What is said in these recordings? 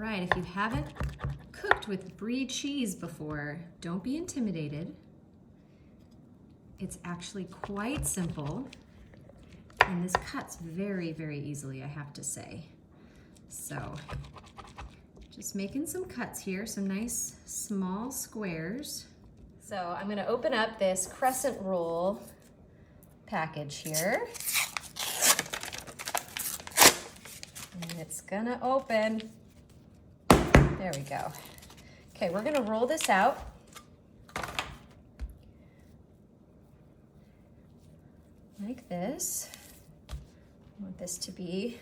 right, if you haven't cooked with brie cheese before, don't be intimidated. It's actually quite simple, and this cuts very, very easily, I have to say. So, just making some cuts here, some nice small squares. So I'm gonna open up this crescent roll package here. And it's gonna open. There we go. Okay, we're gonna roll this out. Like this. I want this to be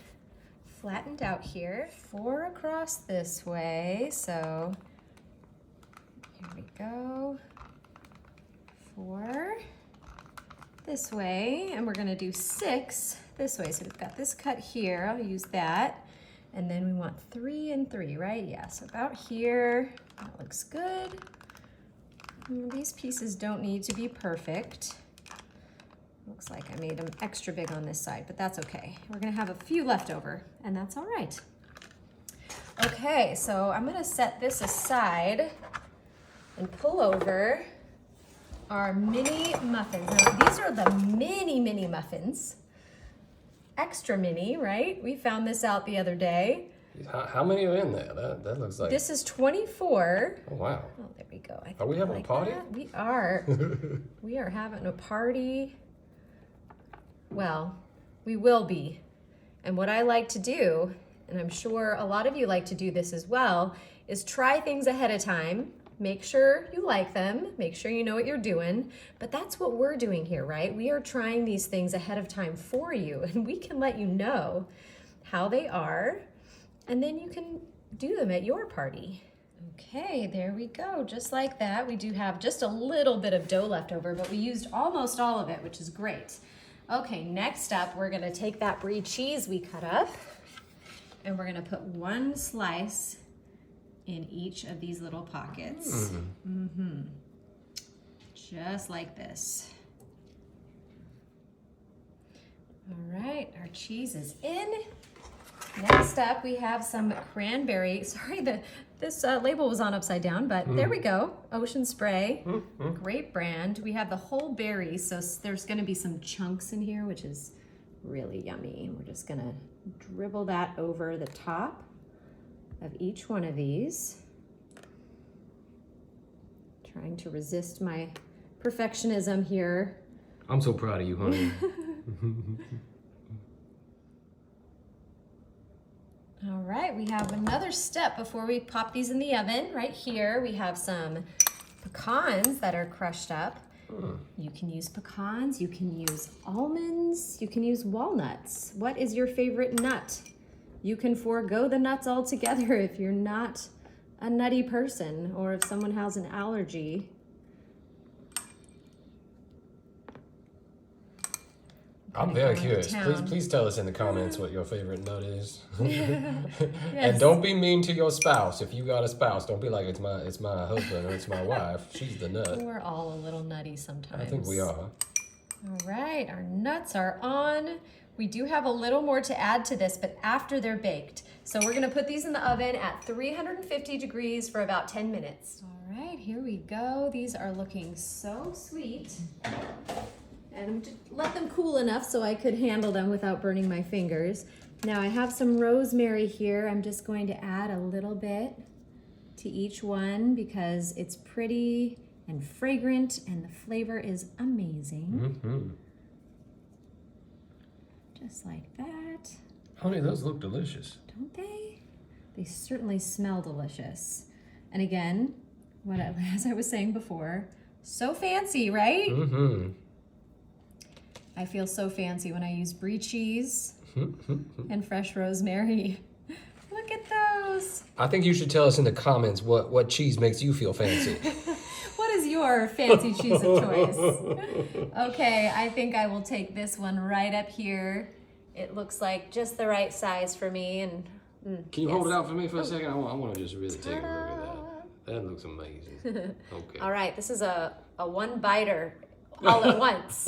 flattened out here, 4 across this way. So here we go. 4 this way, and we're gonna do 6 this way. So we've got this cut here, I'll use that. And then we want 3 and 3, right? Yeah, so about here, that looks good. These pieces don't need to be perfect. Looks like I made them extra big on this side, but that's okay. We're gonna have a few left over, and that's all right. Okay, so I'm gonna set this aside and pull over our mini muffins. Now, these are the mini muffins. Extra mini, right? We found this out the other day. How many are in there? That looks like... This is 24. Oh, wow. Oh, there we go. Are we having a party? That. We are. We are having a party. Well, we will be. And what I like to do, and I'm sure a lot of you like to do this as well, is try things ahead of time. Make sure you like them, make sure you know what you're doing, but that's what we're doing here, right? We are trying these things ahead of time for you, and we can let you know how they are, and then you can do them at your party. Okay, there we go, just like that. We do have just a little bit of dough left over, but we used almost all of it, which is great. Okay, next up, we're gonna take that brie cheese we cut up, and we're gonna put 1 slice in each of these little pockets. Just like this. All right, our cheese is in. Next up, we have some cranberry. Sorry, this label was on upside down, but there we go. Ocean Spray, great brand. We have the whole berry, so there's gonna be some chunks in here, which is really yummy. We're just gonna dribble that over the top of each one of these. Trying to resist my perfectionism here. I'm so proud of you, honey. All right, we have another step before we pop these in the oven. Right here, we have some pecans that are crushed up. You can use pecans, you can use almonds, you can use walnuts. What is your favorite nut? You can forego the nuts altogether if you're not a nutty person or if someone has an allergy. I'm very curious. Please tell us in the comments what your favorite nut is. And don't be mean to your spouse. If you got a spouse, don't be like, it's my husband or it's my wife. She's the nut. We're all a little nutty sometimes. I think we are. All right, our nuts are on. We do have a little more to add to this, but after they're baked. So we're gonna put these in the oven at 350 degrees for about 10 minutes. All right, here we go. These are looking so sweet. And let them cool enough so I could handle them without burning my fingers. Now I have some rosemary here. I'm just going to add a little bit to each one because it's pretty and fragrant and the flavor is amazing. Just like that. Honey, those look delicious. Don't they? They certainly smell delicious. And again, as I was saying before, so fancy, right? I feel so fancy when I use brie cheese and fresh rosemary. Look at those. I think you should tell us in the comments what cheese makes you feel fancy. What is your fancy cheese of choice? Okay, I think I will take this one right up here. It looks like just the right size for me. And Can you hold it out for me for a second? I want to just really take a look at that. That looks amazing. Okay. All right, this is a one biter all at once.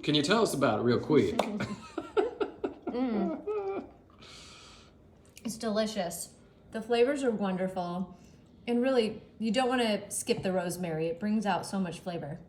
Can you tell us about it real quick? It's delicious. The flavors are wonderful. And really, you don't want to skip the rosemary. It brings out so much flavor.